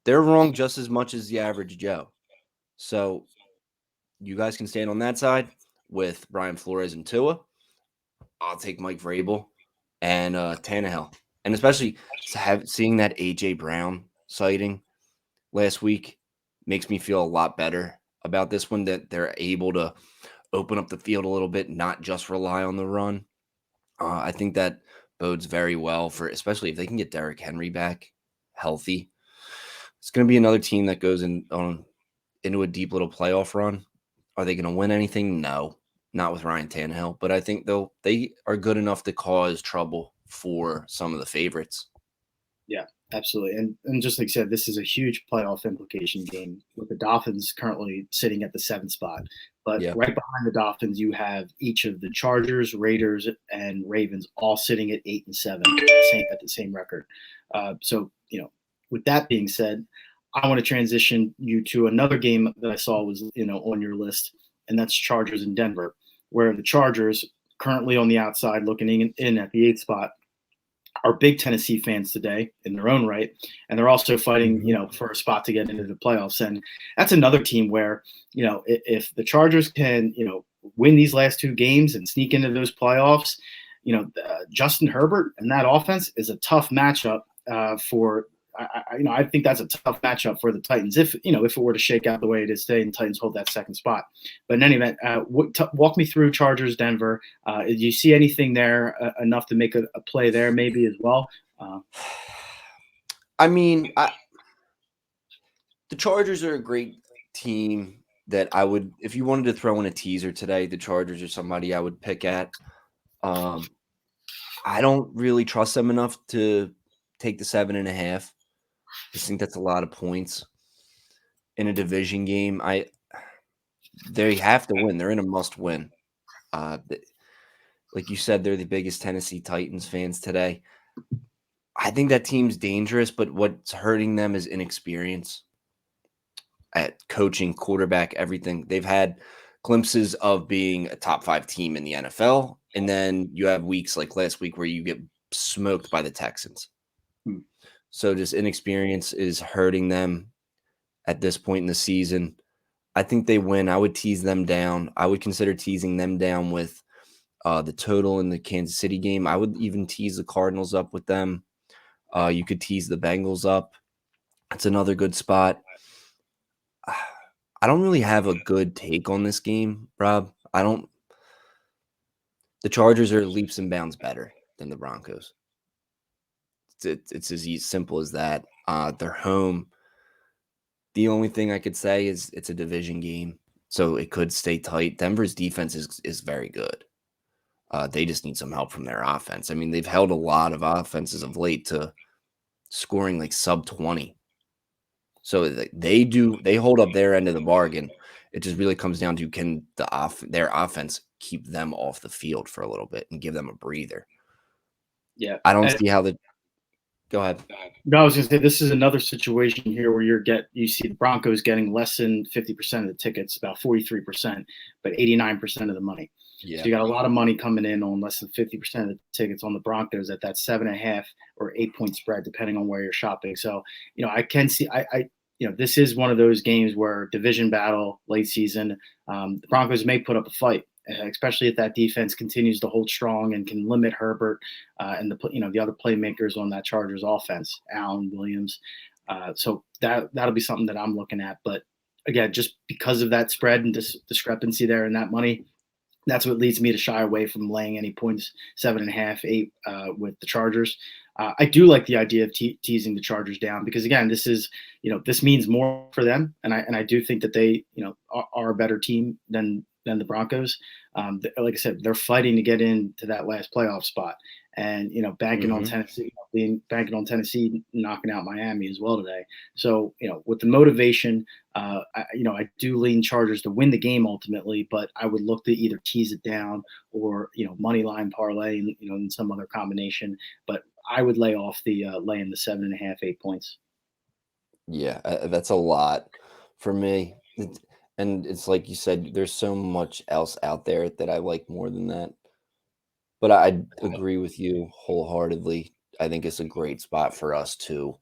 They're wrong just as much as the average Joe. So you guys can stand on that side with Brian Flores and Tua. I'll take Mike Vrabel and Tannehill. And especially seeing that A.J. Brown sighting last week makes me feel a lot better about this one, that they're able to open up the field a little bit, not just rely on the run. I think that bodes very well for, especially if they can get Derrick Henry back healthy. It's going to be another team that goes into a deep little playoff run. Are they going to win anything? No, not with Ryan Tannehill. But I think they are good enough to cause trouble for some of the favorites. Yeah, absolutely. And just like I said, this is a huge playoff implication game with the Dolphins currently sitting at the 7th spot. But right behind the Dolphins, you have each of the Chargers, Raiders, and Ravens all sitting at 8 and 7 at the same record. So, with that being said, I want to transition you to another game that I saw was, on your list, and that's Chargers in Denver, where the Chargers currently on the outside looking in at the 8th spot are big Tennessee fans today in their own right. And they're also fighting, for a spot to get into the playoffs. And that's another team where, if the Chargers can, win these last 2 games and sneak into those playoffs, Justin Herbert and that offense is a tough matchup for. I think that's a tough matchup for the Titans if it were to shake out the way it is today and Titans hold that 2nd spot. But in any event, walk me through Chargers Denver. Do you see anything there enough to make a play there maybe as well? I mean, the Chargers are a great team that I would, if you wanted to throw in a teaser today, the Chargers are somebody I would pick at. I don't really trust them enough to take the 7.5. I just think that's a lot of points in a division game. They have to win. They're in a must-win. Like you said, they're the biggest Tennessee Titans fans today. I think that team's dangerous, but what's hurting them is inexperience at coaching, quarterback, everything. They've had glimpses of being a top 5 team in the NFL, and then you have weeks like last week where you get smoked by the Texans. So just inexperience is hurting them at this point in the season. I think they win. I would tease them down. I would consider teasing them down with the total in the Kansas City game. I would even tease the Cardinals up with them. You could tease the Bengals up. That's another good spot. I don't really have a good take on this game, Rob. I don't. The Chargers are leaps and bounds better than the Broncos. It's as simple as that. They're home. The only thing I could say is it's a division game, so it could stay tight. Denver's defense is very good. They just need some help from their offense. I mean, they've held a lot of offenses of late to scoring like sub 20. So they hold up their end of the bargain. It just really comes down to can their offense keep them off the field for a little bit and give them a breather. Yeah. I don't see how go ahead. No, I was going to say this is another situation here where you see the Broncos getting less than 50% of the tickets, about 43%, but 89% of the money. Yeah. So you got a lot of money coming in on less than 50% of the tickets on the Broncos at that 7.5 or 8 point spread, depending on where you're shopping. So, I can see, this is one of those games where division battle, late season, the Broncos may put up a fight, especially if that defense continues to hold strong and can limit Herbert and the other playmakers on that Chargers offense, Allen, Williams. So that'll be something that I'm looking at. But again, just because of that spread and discrepancy there in that money, that's what leads me to shy away from laying any points, 7.5, 8 with the Chargers. I do like the idea of teasing the Chargers down because again, this is, this means more for them, and I do think that they, are a better team than the Broncos. Like I said, they're fighting to get into that last playoff spot, and banking on Tennessee, knocking out Miami as well today. So with the motivation, I do lean Chargers to win the game ultimately, but I would look to either tease it down or money line parlay, in some other combination. But I would lay off the laying the 7.5, 8 points. Yeah, that's a lot for me. And it's like you said, there's so much else out there that I like more than that. But I agree with you wholeheartedly. I think it's a great spot for us to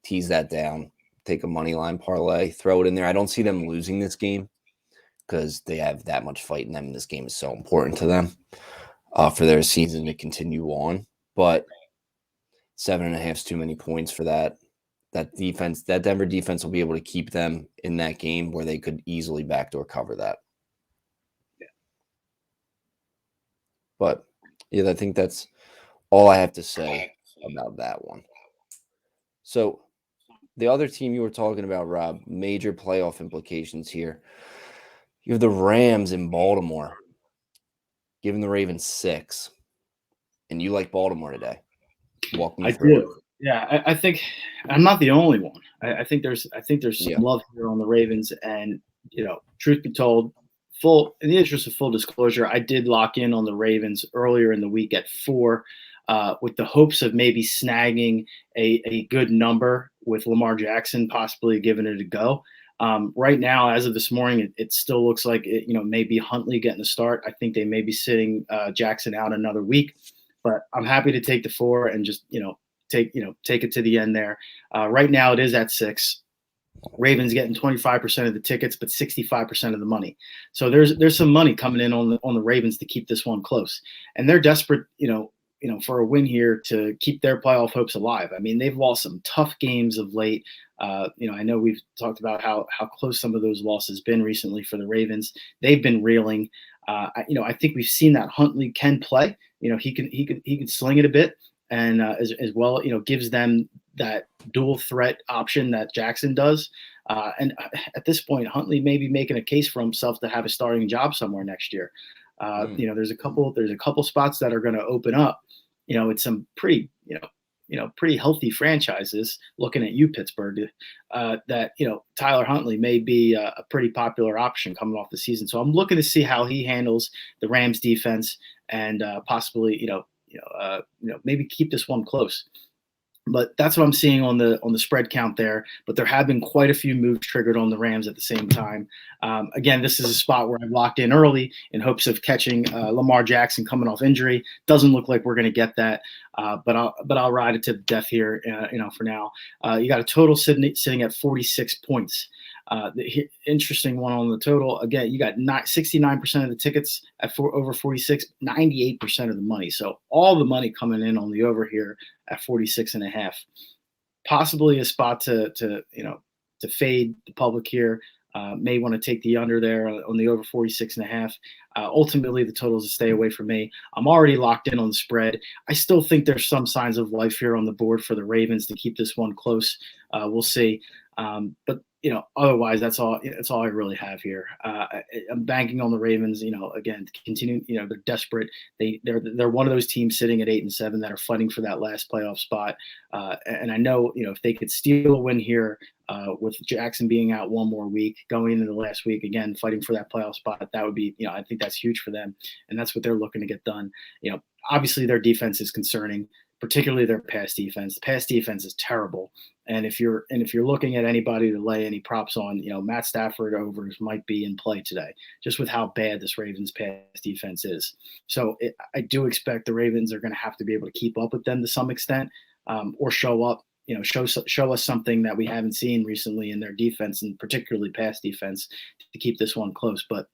tease that down, take a money line parlay, throw it in there. I don't see them losing this game because they have that much fight in them. And this game is so important to them for their season to continue on. But 7.5 is too many points for that. That Denver defense will be able to keep them in that game where they could easily backdoor cover that. Yeah. But yeah, I think that's all I have to say about that one. So the other team you were talking about, Rob, major playoff implications here. You have the Rams in Baltimore, giving the Ravens 6. And you like Baltimore today. Walk me through it. Yeah, I think I'm not the only one. I think there's some love here on the Ravens, and truth be told, in the interest of full disclosure, I did lock in on the Ravens earlier in the week at 4, with the hopes of maybe snagging a good number with Lamar Jackson, possibly giving it a go. Right now, as of this morning, it still looks like maybe Huntley getting the start. I think they may be sitting Jackson out another week, but I'm happy to take the 4 and just take it to the end there. Right now it is at 6. Ravens getting 25% of the tickets, but 65% of the money. So there's some money coming in on the Ravens to keep this one close, and they're desperate, for a win here to keep their playoff hopes alive. I mean, they've lost some tough games of late. I know we've talked about how close some of those losses been recently for the Ravens. They've been reeling. I think we've seen that Huntley can play. He can sling it a bit. And as well, gives them that dual threat option that Jackson does. And at this point, Huntley may be making a case for himself to have a starting job somewhere next year. There's a couple spots that are going to open up. It's some pretty healthy franchises. Looking at you, Pittsburgh, that Tyler Huntley may be a pretty popular option coming off the season. So I'm looking to see how he handles the Rams defense and possibly maybe keep this one close. But that's what I'm seeing on the spread count there. But there have been quite a few moves triggered on the Rams at the same time. Again, this is a spot where I locked in early in hopes of catching Lamar Jackson coming off injury. Doesn't look like we're going to get that, but I'll ride it to death here. For now, you got a total sitting at 46 points. The interesting one on the total, again, you got 69% of the tickets at over 46, 98% of the money. So all the money coming in on the over here at 46.5. Possibly a spot to fade the public here. May want to take the under there on the over 46.5. Ultimately, the totals to stay away from me. I'm already locked in on the spread. I still think there's some signs of life here on the board for the Ravens to keep this one close. We'll see. But otherwise, that's all I really have here. I'm banking on the Ravens. Again, to continue. They're desperate. They're one of those teams sitting at 8-7 that are fighting for that last playoff spot. And I know, if they could steal a win here, with Jackson being out one more week, going into the last week, again, fighting for that playoff spot, that would be, I think that's huge for them. And that's what they're looking to get done. Obviously their defense is concerning, particularly their pass defense. The pass defense is terrible. And if you're looking at anybody to lay any props on, Matt Stafford overs might be in play today, just with how bad this Ravens pass defense is. So I do expect the Ravens are going to have to be able to keep up with them to some extent, or show up, show us something that we haven't seen recently in their defense, and particularly pass defense, to keep this one close. But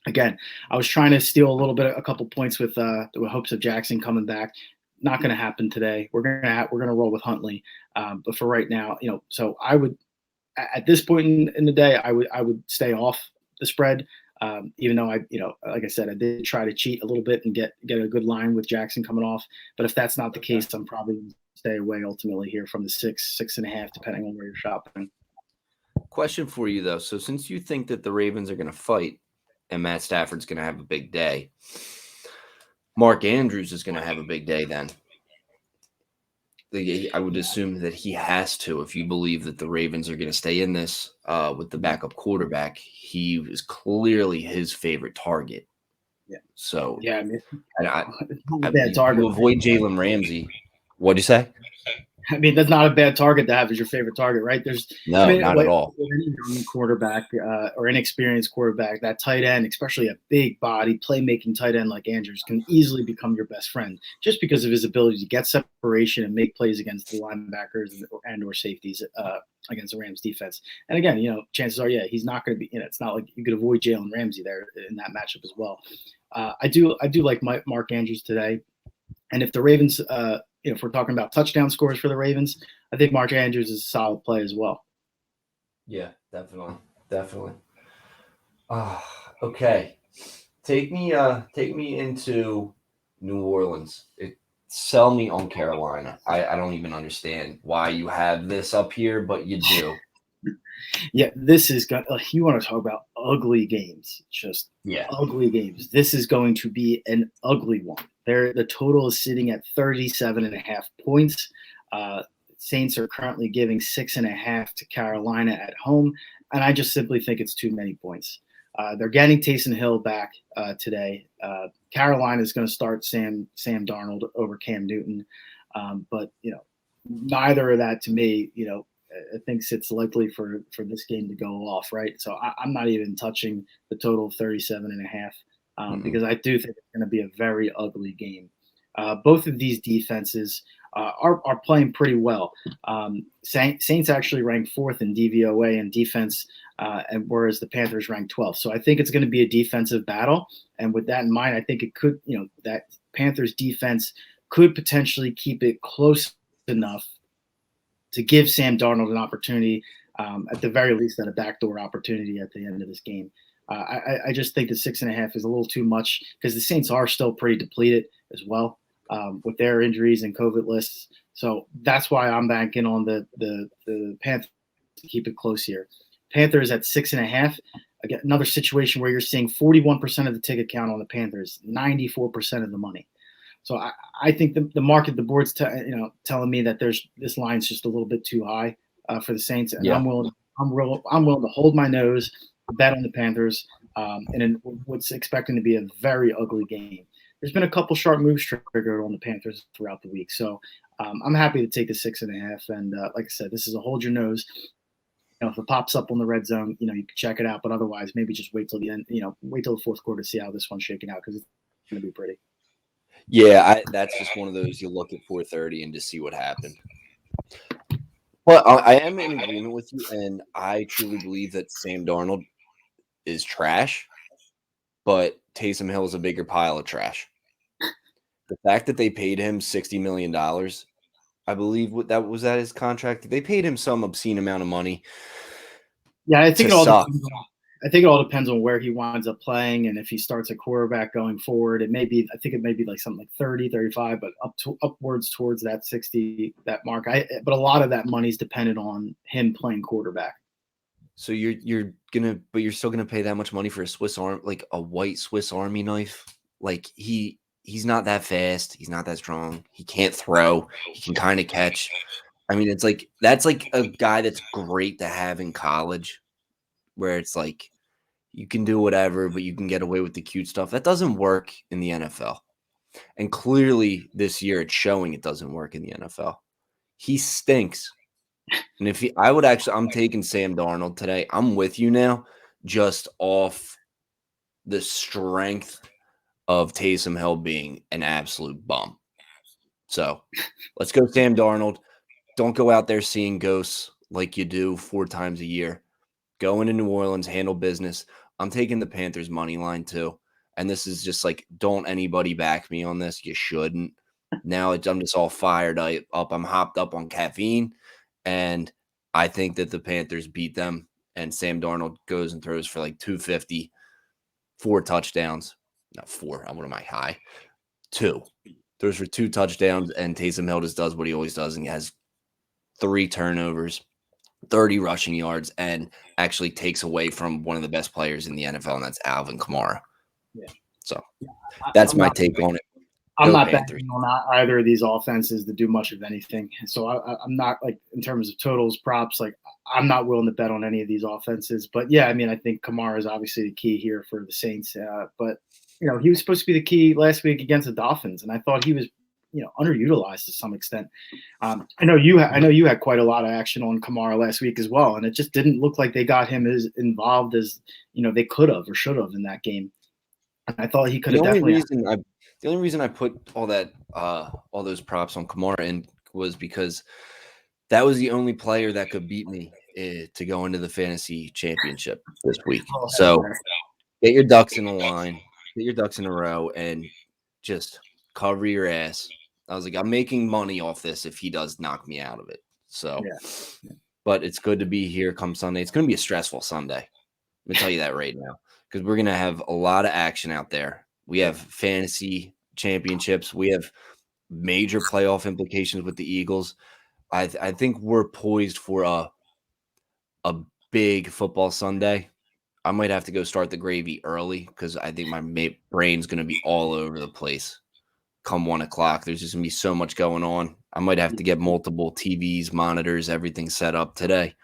again, I was trying to steal a couple points with hopes of Jackson coming back. Not going to happen today. We're gonna roll with Huntley, but for right now, so I would, at this point in the day, I would stay off the spread, even though like I said, I did try to cheat a little bit and get a good line with Jackson coming off. But if that's not the case, I'm probably going to stay away ultimately here from the 6.5, depending on where you're shopping. Question for you though. So since you think that the Ravens are going to fight and Matt Stafford's going to have a big day, Mark Andrews is going to have a big day then. I would assume that he has to, if you believe that the Ravens are going to stay in this with the backup quarterback. He is clearly his favorite target. Yeah. So yeah, bad target. To avoid Jalen Ramsey. What'd you say? I mean, that's not a bad target to have as your favorite target, right? Not at all. Any young quarterback or inexperienced quarterback, that tight end, especially a big body playmaking tight end like Andrews, can easily become your best friend just because of his ability to get separation and make plays against the linebackers and or safeties against the Rams defense. And again, chances are, he's not going to be. It's not like you could avoid Jalen Ramsey there in that matchup as well. I do like Mark Andrews today, and if the Ravens. If we're talking about touchdown scores for the Ravens, I think Mark Andrews is a solid play as well. Yeah, definitely. Okay. Take me into New Orleans. Sell me on Carolina. I don't even understand why you have this up here, but you do. Yeah, this is you want to talk about ugly games, just ugly games. This is going to be an ugly one. The total is sitting at 37.5 points. Saints are currently giving 6.5 to Carolina at home, and I just simply think it's too many points. They're getting Taysom Hill back today. Carolina is going to start Sam Darnold over Cam Newton, but neither of that to me, I think it's likely for this game to go off, right? So I'm not even touching the total of 37.5. Because I do think it's going to be a very ugly game. Both of these defenses are playing pretty well. Saints actually rank 4th in DVOA and defense, and whereas the Panthers rank 12th. So I think it's going to be a defensive battle. And with that in mind, I think it could, that Panthers defense could potentially keep it close enough to give Sam Darnold an opportunity, at the very least, at a backdoor opportunity at the end of this game. I just think the 6.5 is a little too much because the Saints are still pretty depleted as well with their injuries and COVID lists. So that's why I'm banking on the Panthers to keep it close here. Panthers at 6.5. Again, another situation where you're seeing 41% of the ticket count on the Panthers, 94% of the money. So I think the market, the board's telling me that this line's just a little bit too high for the Saints, and I'm willing to hold my nose, bet on the Panthers, and in what's expecting to be a very ugly game. There's been a couple sharp moves triggered on the Panthers throughout the week, so I'm happy to take the 6.5. And like I said, this is a hold your nose. If it pops up on the red zone, you can check it out. But otherwise, maybe just wait till the end. Wait till the fourth quarter to see how this one's shaking out because it's going to be pretty. Yeah, that's just one of those you look at 4:30 and just see what happened. Well, I am in agreement with you, and I truly believe that Sam Darnold is trash, but Taysom Hill is a bigger pile of trash. The fact that they paid him $60 million, I believe that was his contract. They paid him some obscene amount of money. Yeah, I think it all depends on where he winds up playing, and if he starts a quarterback going forward, it may be like something like 30, 35, but upwards towards that 60, that mark. But a lot of that money is dependent on him playing quarterback. So you're still gonna pay that much money for a Swiss arm, like a white Swiss Army knife? Like he's not that fast, he's not that strong, he can't throw, he can kind of catch. I mean, it's like that's like a guy that's great to have in college, where it's like you can do whatever, but you can get away with the cute stuff. That doesn't work in the NFL. And clearly this year it's showing it doesn't work in the NFL. He stinks. And I'm taking Sam Darnold today. I'm with you now, just off the strength of Taysom Hill being an absolute bum. So let's go Sam Darnold. Don't go out there seeing ghosts like you do 4 times a year. Go into New Orleans, handle business. I'm taking the Panthers money line too. And this is just like, don't anybody back me on this. You shouldn't. Now I'm just all fired up. I'm hopped up on caffeine. And I think that the Panthers beat them. And Sam Darnold goes and throws for like 250, 4 touchdowns. Not 4. What am I high? 2. Throws for 2 touchdowns. And Taysom Hill just does what he always does. And he has 3 turnovers, 30 rushing yards, and actually takes away from one of the best players in the NFL, and that's Alvin Kamara. Yeah. So that's my take on it. I'm not betting on either of these offenses to do much of anything. So I'm not, like, in terms of totals, props, like, I'm not willing to bet on any of these offenses. But yeah, I mean, I think Kamara is obviously the key here for the Saints. But he was supposed to be the key last week against the Dolphins, and I thought he was underutilized to some extent. I know you had quite a lot of action on Kamara last week as well, and it just didn't look like they got him as involved as they could have or should have in that game. And I thought he could have definitely. The only reason I put all those props on Kamara in was because that was the only player that could beat me to go into the fantasy championship this week. So get your ducks in a line, get your ducks in a row, and just cover your ass. I was like, I'm making money off this if he does knock me out of it. So, but it's good to be here come Sunday. It's going to be a stressful Sunday. Let me tell you that right now, because we're going to have a lot of action out there. We have fantasy championships. We have major playoff implications with the Eagles. I think we're poised for a big football Sunday. I might have to go start the gravy early because I think my brain's going to be all over the place come 1 o'clock. There's just going to be so much going on. I might have to get multiple TVs, monitors, everything set up today.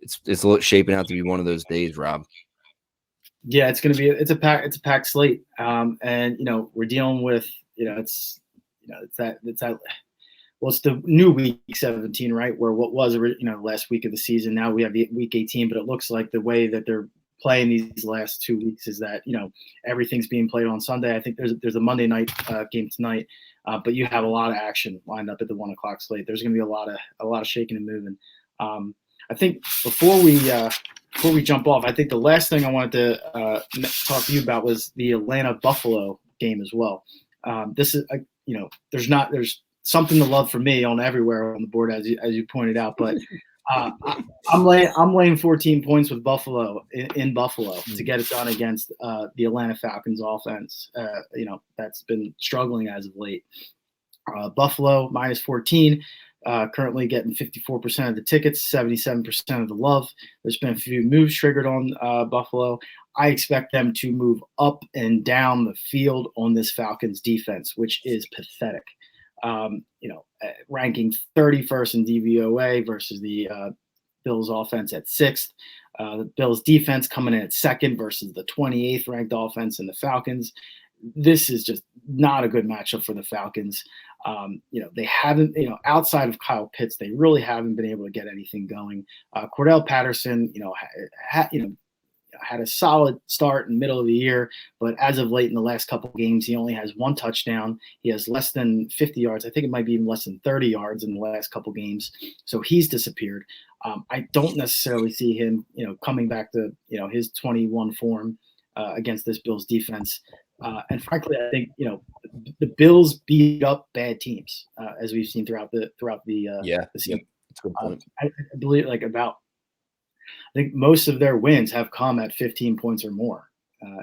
It's shaping out to be one of those days, Rob. Yeah, it's a packed slate. And we're dealing with, it's the new week 17, right? Where what was, last week of the season, now we have the week 18, but it looks like the way that they're playing these last 2 weeks is that, everything's being played on Sunday. I think there's a Monday night game tonight, but you have a lot of action lined up at the 1 o'clock slate. There's going to be a lot of shaking and moving. I think before we jump off, I think the last thing I wanted to talk to you about was the Atlanta Buffalo game as well. This is, there's something to love for me on everywhere on the board, as you pointed out, but I'm laying 14 points with Buffalo in Buffalo to get it done against the Atlanta Falcons offense. That's been struggling as of late. Buffalo minus 14. Currently getting 54% of the tickets, 77% of the love. There's been a few moves triggered on Buffalo. I expect them to move up and down the field on this Falcons defense, which is pathetic. Ranking 31st in DVOA versus the Bills offense at 6th. The Bills defense coming in at 2nd versus the 28th ranked offense in the Falcons. This is just not a good matchup for the Falcons. They haven't, outside of Kyle Pitts, they really haven't been able to get anything going. Cordell Patterson, had a solid start in the middle of the year, but as of late in the last couple of games, he only has one touchdown. He has less than 50 yards. I think it might be even less than 30 yards in the last couple of games. So he's disappeared. I don't necessarily see him, coming back to, his 21 form against this Bills defense. And frankly, I think, the Bills beat up bad teams, as we've seen throughout the season. That's a good point. I believe I think most of their wins have come at 15 points or more.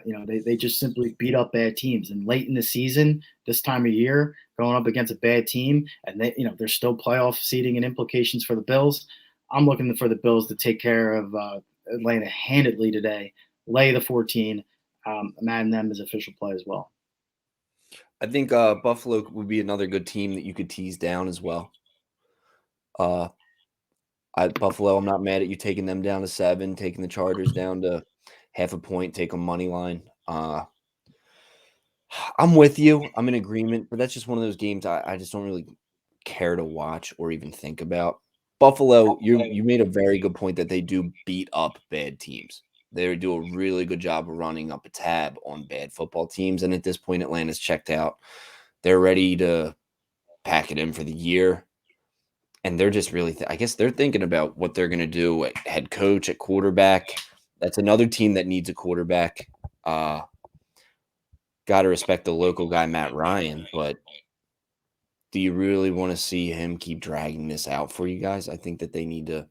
They just simply beat up bad teams. And late in the season, this time of year, going up against a bad team, and there's still playoff seeding and implications for the Bills. I'm looking for the Bills to take care of Atlanta handedly today, lay the 14, Madden them as official play as well. I think Buffalo would be another good team that you could tease down as well. Buffalo, I'm not mad at you taking them down to 7, taking the Chargers down to half a point, take them money line. I'm with you. I'm in agreement, but that's just one of those games I just don't really care to watch or even think about. Buffalo, you made a very good point that they do beat up bad teams. They do a really good job of running up a tab on bad football teams, and at this point, Atlanta's checked out. They're ready to pack it in for the year. And they're just really, I guess they're thinking about what they're going to do at head coach, at quarterback. That's another team that needs a quarterback. Got to respect the local guy, Matt Ryan, but do you really want to see him keep dragging this out for you guys? I think that they need to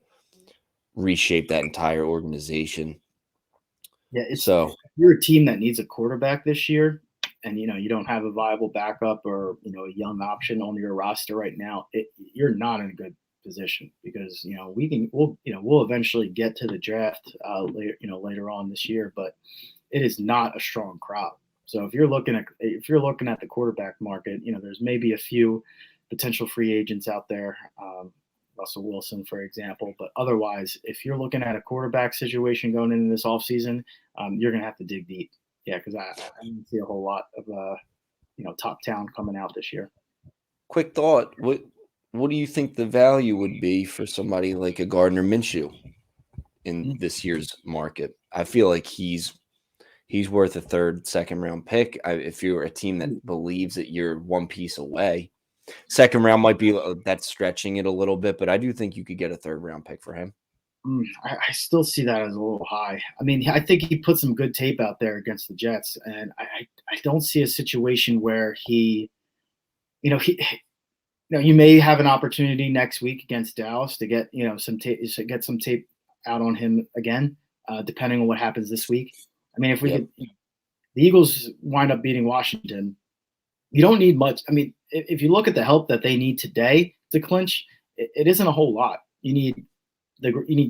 reshape that entire organization. Yeah, if you're a team that needs a quarterback this year, and you don't have a viable backup or a young option on your roster right now, you're not in a good position, because we'll eventually get to the draft later on this year, but it is not a strong crop. So if you're looking at the quarterback market, there's maybe a few potential free agents out there, Russell Wilson, for example, but otherwise, if you're looking at a quarterback situation going into this offseason, you're gonna have to dig deep. Yeah, because I didn't see a whole lot of top talent coming out this year. Quick thought: what do you think the value would be for somebody like a Gardner Minshew in this year's market? I feel like he's worth a third, second round pick. If you're a team that believes that you're one piece away, second round might be that's stretching it a little bit, but I do think you could get a third round pick for him. I still see that as a little high. I mean, I think he put some good tape out there against the Jets, and I don't see a situation where he may have an opportunity next week against Dallas to get some tape out on him again, depending on what happens this week. I mean, if the Eagles wind up beating Washington, you don't need much. I mean, if you look at the help that they need today to clinch, it isn't a whole lot. You need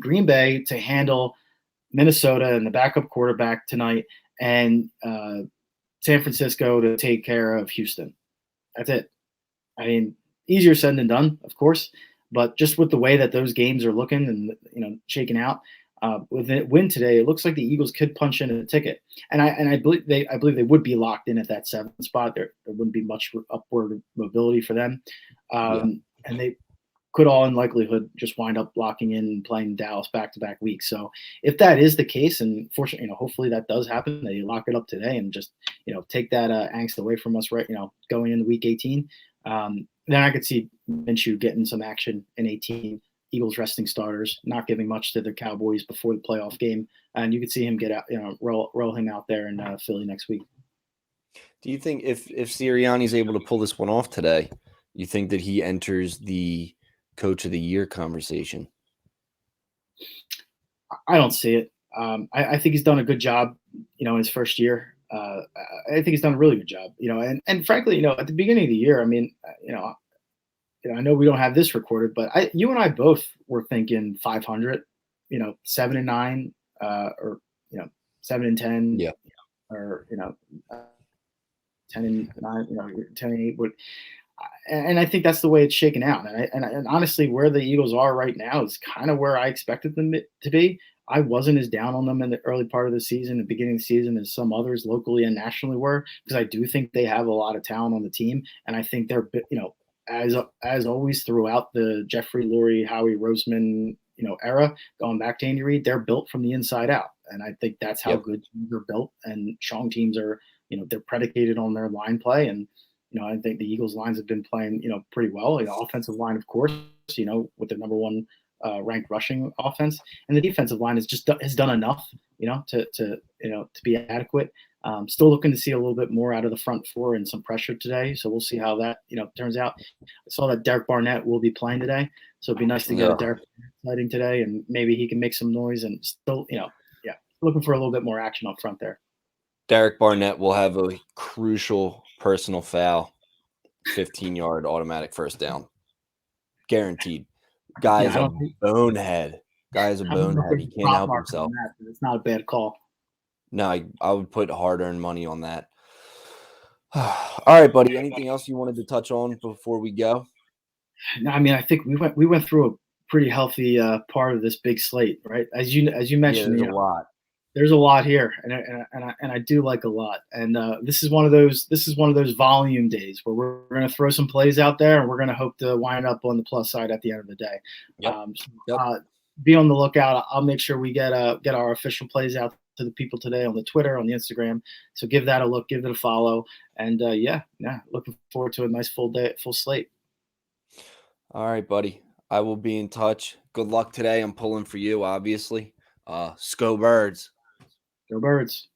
Green Bay to handle Minnesota and the backup quarterback tonight, and San Francisco to take care of Houston. That's it. I mean, easier said than done, of course, but just with the way that those games are looking and shaking out, with a win today, it looks like the Eagles could punch in a ticket, and I believe they would be locked in at that 7th spot. There wouldn't be much upward mobility for them, and they could all in likelihood just wind up locking in and playing Dallas back-to-back weeks. So if that is the case, and fortunately, hopefully that does happen, they lock it up today and just, take that angst away from us, right? Going into week 18, then I could see Minshew getting some action in 18. Eagles resting starters, not giving much to the Cowboys before the playoff game, and you could see him get out, roll him out there in Philly next week. Do you think if Sirianni's able to pull this one off today, you think that he enters the Coach of the Year conversation? I don't see it. I think he's done a good job, in his first year. I think he's done a really good job, and frankly, at the beginning of the year, I mean, I know we don't have this recorded, but you and I both were thinking 500, 7-9, or 7-10, yeah, or 10-9, 10-8. But and I think that's the way it's shaken out. And honestly, where the Eagles are right now is kind of where I expected them to be. I wasn't as down on them in the early part of the season, the beginning of the season, as some others locally and nationally were, because I do think they have a lot of talent on the team, and I think they're as always throughout the Jeffrey Lurie, Howie Roseman, era, going back to Andy Reid, they're built from the inside out, and I think that's how Yep. good teams are built. And strong teams are, they're predicated on their line play, and I think the Eagles lines have been playing, pretty well. Offensive line, of course, with the number one ranked rushing offense, and the defensive line has done enough, to be adequate. Still looking to see a little bit more out of the front four and some pressure today. So we'll see how that, turns out. I saw that Derek Barnett will be playing today. So it'd be nice to get a Derek sighting today, and maybe he can make some noise and still, looking for a little bit more action up front there. Derek Barnett will have a crucial personal foul, 15-yard automatic first down. Guaranteed. Guy's a bonehead. Guy's a bonehead. He can't help himself. It's not a bad call. No, I would put hard-earned money on that. All right, buddy. Anything else you wanted to touch on before we go? No, I mean, I think we went through a pretty healthy part of this big slate, right? As you mentioned, there's a lot. There's a lot here, and I do like a lot. And this is one of those volume days where we're going to throw some plays out there, and we're going to hope to wind up on the plus side at the end of the day. Yep. Be on the lookout. I'll make sure we get our official plays out to the people today on the Twitter, on the Instagram. So give that a look, give it a follow, and looking forward to a nice full slate. All right, buddy. I will be in touch. Good luck today. I'm pulling for you, obviously. Go Birds. Go Birds.